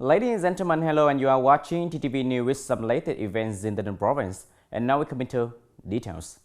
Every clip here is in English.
Ladies and gentlemen, hello, and you are watching TTV News with some latest events in the Ninh province. And now we come into details.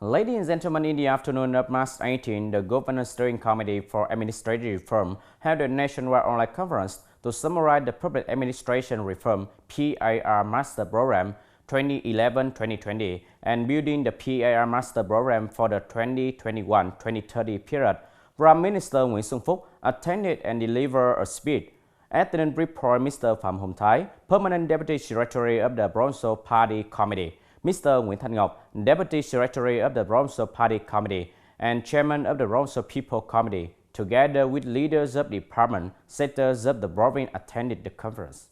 Ladies and gentlemen, in the afternoon of March 18, the Governor's Steering Committee for Administrative Reform held a nationwide online conference to summarize the Public Administration Reform PAR Master Program 2011-2020 and building the PAR Master Program for the 2021-2030 period. Prime Minister Nguyễn Xuân Phúc attended and delivered a speech. At the report, Mr. Phạm Hồng Thái, Permanent Deputy Secretary of the Provincial Party Committee, Mr. Nguyễn Thanh Ngọc, Deputy Secretary of the Provincial Party Committee and Chairman of the Provincial People Committee, together with leaders of department sectors of the province, attended the conference.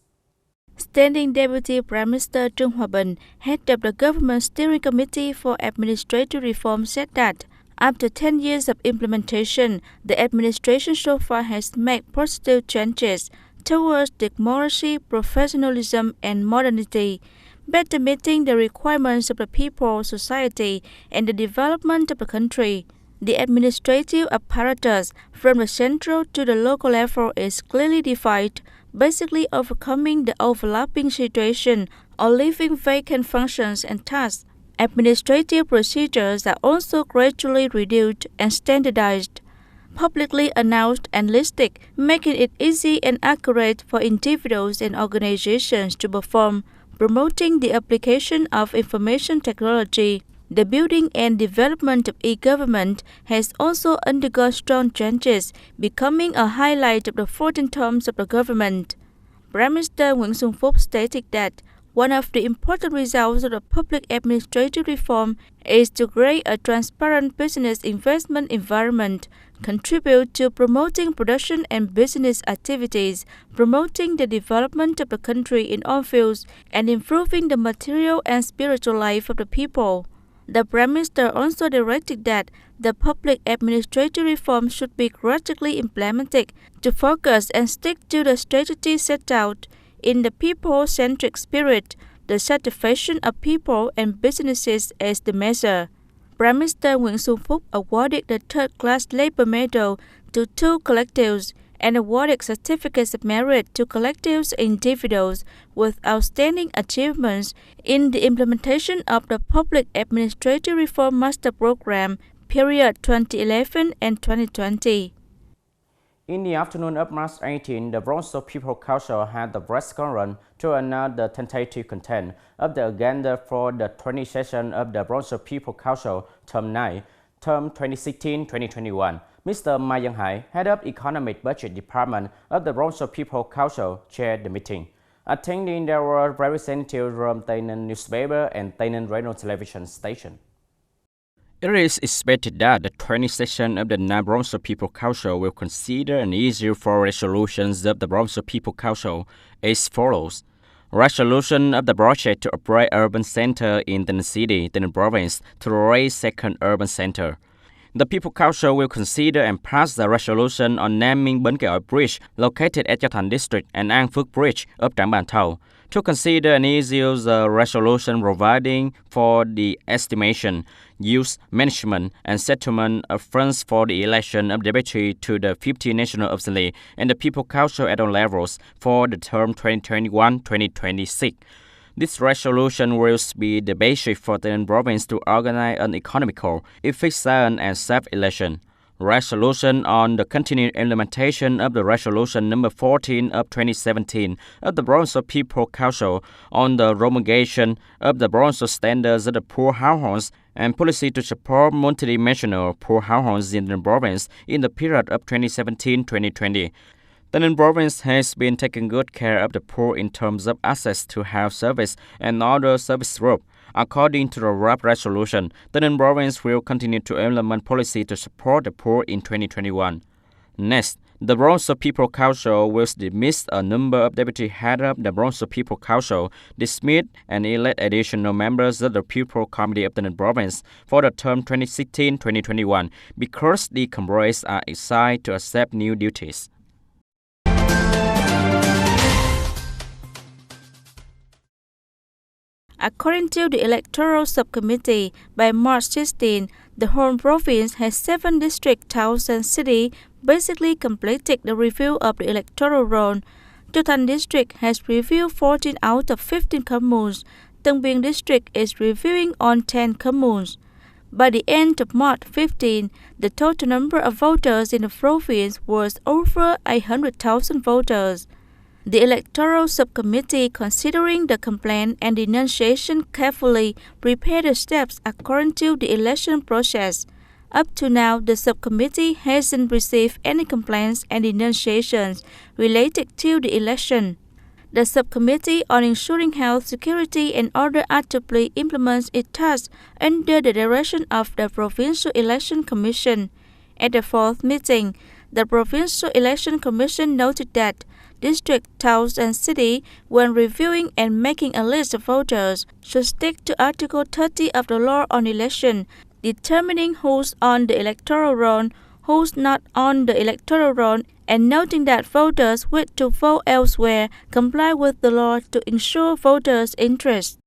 Standing Deputy Prime Minister Trương Hòa Bình, head of the Government Steering Committee for Administrative Reform, said that after 10 years of implementation, the administration so far has made positive changes towards democracy, professionalism, and modernity, better meeting the requirements of the people, society, and the development of the country. The administrative apparatus from the central to the local level is clearly defined, basically overcoming the overlapping situation or leaving vacant functions and tasks. Administrative procedures are also gradually reduced and standardized, publicly announced and listed, making it easy and accurate for individuals and organizations to perform, promoting the application of information technology. The building and development of e-government has also undergone strong changes, becoming a highlight of the 14 terms of the government. Prime Minister Nguyễn Xuân Phúc stated that one of the important results of the public administrative reform is to create a transparent business investment environment, contribute to promoting production and business activities, promoting the development of the country in all fields, and improving the material and spiritual life of the people. The Prime Minister also directed that the public administrative reform should be gradually implemented to focus and stick to the strategy set out in the people-centric spirit, the satisfaction of people and businesses as the measure. Prime Minister Nguyễn Xuân Phúc awarded the third-class labor medal to 2 collectives and awarded certificates of merit to collectives and individuals with outstanding achievements in the implementation of the Public Administrative Reform Master Program, period 2011 and 2020. In the afternoon of March 18, the Provincial People Council had the press conference to announce the tentative content of the agenda for the 20th session of the Provincial People Council, Term 9, Term 2016-2021. Mr. Mai Văn Hải, Head of Economic Budget Department of the Provincial People Council, chaired the meeting. Attending, there were representatives from Tay Ninh newspaper and Tay Ninh radio television station. It is expected that the 20th session of the Provincial People Council will consider an issue for resolutions of the Provincial People Council as follows. Resolution of the project to operate urban center in the city, the province, to raise second urban center. The People Council will consider and pass the resolution on naming Bến Kẻ Bridge located at Gia Thành District and An Phước Bridge of Trảng Bàng Thầu. To consider and issue the resolution providing for the estimation, use, management, and settlement of funds for the election of deputy to the 50 National Assembly and the People Council at all levels for the term 2021-2026. This resolution will be the basis for the province to organize an economical, efficient, and safe election. Resolution on the continued implementation of the Resolution number 14 of 2017 of the Provincial People Council on the promulgation of the provincial standards of the poor households and policy to support multidimensional poor households in the province in the period of 2017-2020. The Ninh province has been taking good care of the poor in terms of access to health service and other service groups. According to the RAP resolution, the Ninh province will continue to implement policy to support the poor in 2021. Next, the Provincial People Council will dismiss a number of deputy heads of the Provincial People Council, dismiss and elect additional members of the People Committee of the Ninh province for the term 2016-2021 because the committees are excited to accept new duties. According to the Electoral Subcommittee, by March 16, the whole province has 7 district, towns and cities basically completed the review of the electoral roll. Tay Ninh district has reviewed 14 out of 15 communes. Tân Biên district is reviewing on 10 communes. By the end of March 15, the total number of voters in the province was over 800,000 voters. The Electoral Subcommittee, considering the complaint and denunciation carefully, prepared the steps according to the election process. Up to now, the subcommittee hasn't received any complaints and denunciations related to the election. The Subcommittee on Ensuring Health, Security and Order actively implements its tasks under the direction of the Provincial Election Commission. At the fourth meeting, the Provincial Election Commission noted that district, towns and cities, when reviewing and making a list of voters, should stick to Article 30 of the Law on Election, determining who's on the electoral roll, who's not on the electoral roll, and noting that voters wish to vote elsewhere comply with the law to ensure voters' interest.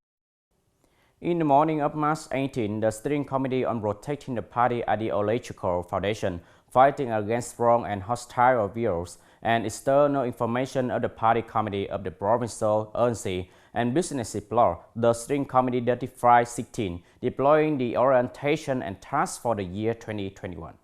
In the morning of March 18, the Steering Committee on Protecting the Party Ideological Foundation, Fighting Against Wrong and Hostile Views, and External Information of the Party Committee of the Provincial, Urgency, and Business Bloc, the Steering Committee 3516, deploying the orientation and task for the year 2021.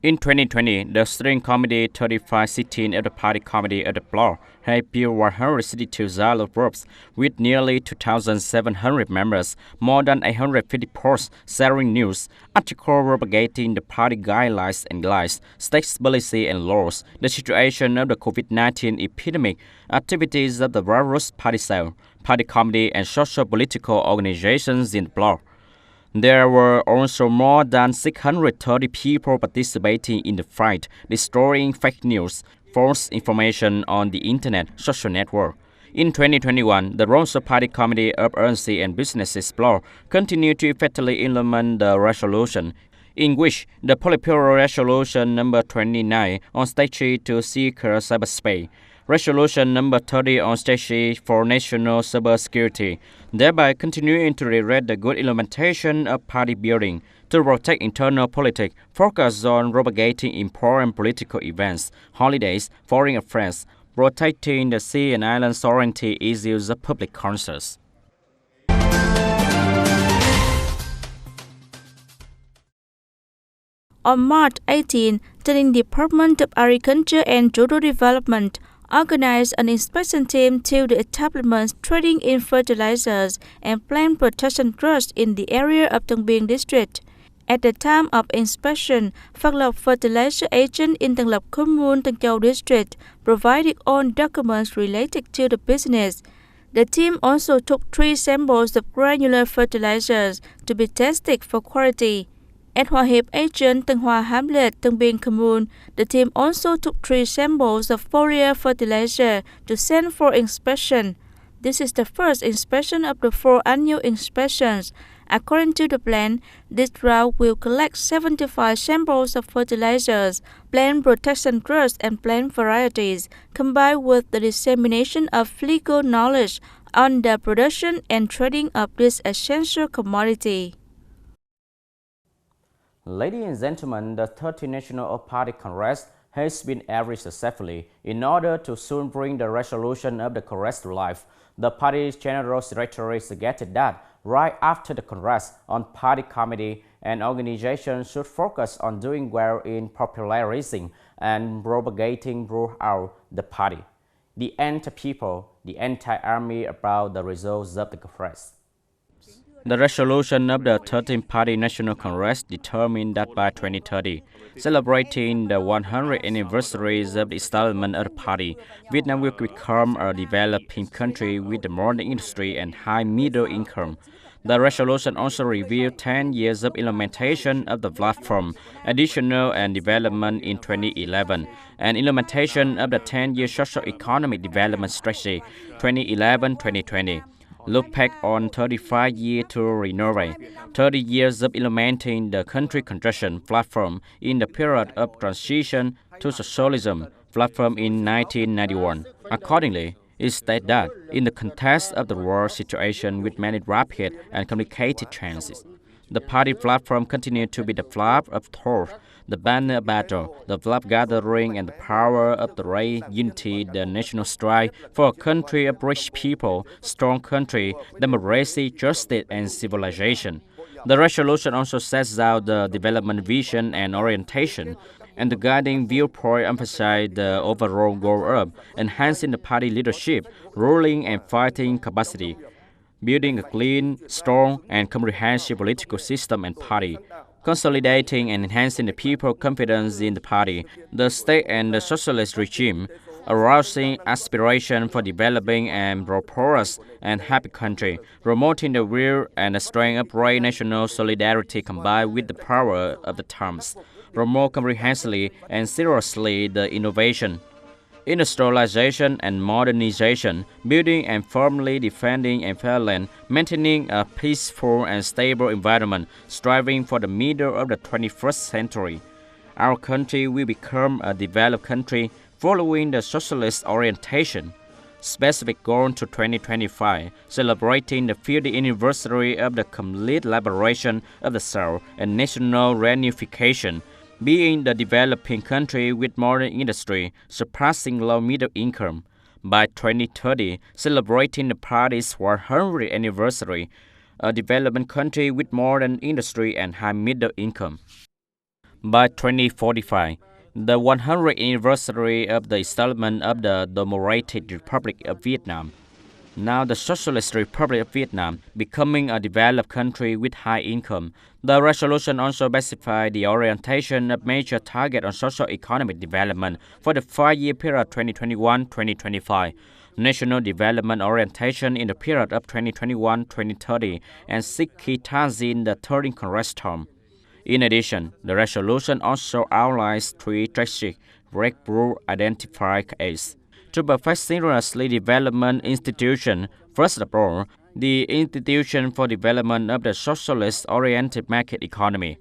In 2020, the Steering Committee 3516 of the Party Committee of the Bloc had built 162 dialogue groups with nearly 2,700 members, more than 850 posts sharing news, articles propagating the party guidelines and guides, state policy and laws, the situation of the COVID-19 epidemic, activities of the various party cell, party committee and social-political organizations in the Bloc. There were also more than 630 people participating in the fight, destroying fake news, false information on the Internet, social network. In 2021, the Provincial Party Committee of Urgency and Businesses Bloc continued to effectively implement the resolution, in which the Politburo Resolution number 29 on strategy to secure cyberspace, Resolution number 30 on strategy for national cybersecurity, thereby continuing to direct the good implementation of party building to protect internal politics, focus on propagating important political events, holidays, foreign affairs, protecting the sea and island sovereignty issues of public concerns. On March 18, the Ninh Department of Agriculture and Rural Development organized an inspection team to the establishments trading in fertilizers and plant protection drugs in the area of Tân Biên district. At the time of inspection, Phát Lộc fertilizer agent in Tân Lộc Commune, Tân Châu district provided all documents related to the business. The team also took 3 samples of granular fertilizers to be tested for quality. At Hòa Hiệp agent Tân Hòa Hamlet, Tân Biên Commune, the team also took 3 samples of foliar fertilizer to send for inspection. This is the first inspection of the 4 annual inspections. According to the plan, this route will collect 75 samples of fertilizers, plant protection drugs and plant varieties, combined with the dissemination of legal knowledge on the production and trading of this essential commodity. Ladies and gentlemen, the 30th National Party Congress has been held successfully in order to soon bring the resolution of the Congress to life. The party's General Secretary suggested that right after the Congress, on party committee and organizations should focus on doing well in popularizing and propagating throughout the party the anti-people, the anti-army about the results of the Congress. The resolution of the 13th Party National Congress determined that by 2030, celebrating the 100th anniversary of the establishment of the party, Vietnam will become a developing country with a modern industry and high middle income. The resolution also revealed 10 years of implementation of the platform, additional and development in 2011, and implementation of the 10-year social economic development strategy 2011-2020. Look back on 35 years to renovate, 30 years of implementing the country construction platform in the period of transition to socialism platform in 1991. Accordingly, It states that, in the context of the world situation with many rapid and complicated changes, the party platform continued to be the flag of thought, the banner of battle, the flag gathering, and the power of the race unity, the national strive for a country of rich people, strong country, democracy, justice, and civilization. The resolution also sets out the development vision and orientation, and the guiding viewpoint emphasizes the overall goal of enhancing the party leadership, ruling and fighting capacity, building a clean, strong, and comprehensive political system and party, consolidating and enhancing the people's confidence in the party, the state and the socialist regime, arousing aspiration for developing and prosperous and happy country, promoting the will and the strength of great national solidarity combined with the power of the terms, promote comprehensively and seriously the innovation, industrialization and modernization, building and firmly defending a fair land, maintaining a peaceful and stable environment, striving for the middle of the 21st century. Our country will become a developed country following the socialist orientation. Specific goal to 2025, celebrating the 50th anniversary of the complete liberation of the South and national reunification, being the developing country with modern industry, surpassing low middle income. By 2030, celebrating the party's 100th anniversary, a development country with modern industry and high middle income. By 2045, the 100th anniversary of the establishment of the Democratic Republic of Vietnam. Now the Socialist Republic of Vietnam becoming a developed country with high income. The resolution also specified the orientation of major targets on socio-economic development for the 5-year period 2021-2025, national development orientation in the period of 2021-2030, and 6 key tasks in the 3rd Congress term. In addition, the resolution also outlines 3 strategic breakthrough identified aims to perfect synchronously development institution. First of all, the Institution for Development of the Socialist-Oriented Market Economy,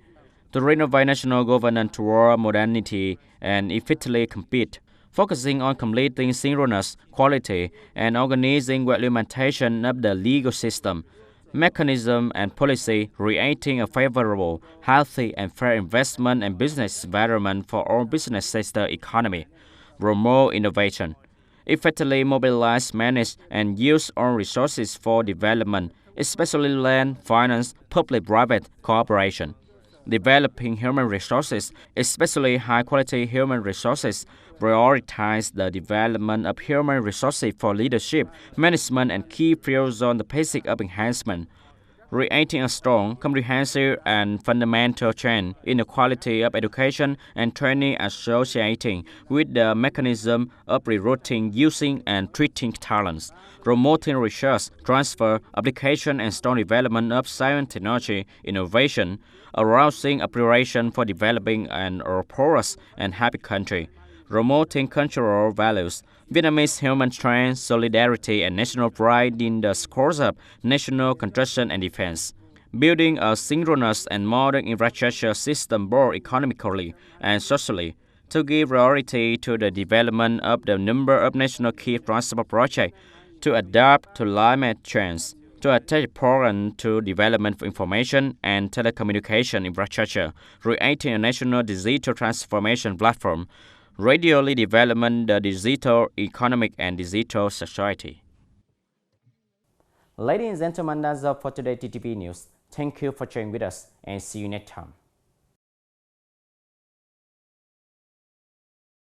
to renovate national governance toward modernity and effectively compete, focusing on completing synchronous, quality, and organizing implementation of the legal system, mechanism, and policy, creating a favorable, healthy, and fair investment and business environment for all business sector economy, promote innovation, effectively mobilize, manage, and use all resources for development, especially land, finance, public-private cooperation. Developing human resources, especially high-quality human resources, prioritize the development of human resources for leadership, management, and key fields on the basic of enhancement, creating a strong, comprehensive, and fundamental change in the quality of education and training associating with the mechanism of recruiting, using, and treating talents, promoting research, transfer, application, and strong development of science, technology, innovation, arousing aspiration for developing an prosperous and happy country, promoting cultural values, Vietnamese human strength, solidarity, and national pride in the course of national construction and defense, building a synchronous and modern infrastructure system both economically and socially, to give priority to the development of the number of national key transport projects, to adapt to climate change, to attach importance to development of information and telecommunication infrastructure, creating a national digital transformation platform, radially development the digital economic and digital society. Ladies and gentlemen, that's all for today TTV News. Thank you for joining with us and see you next time.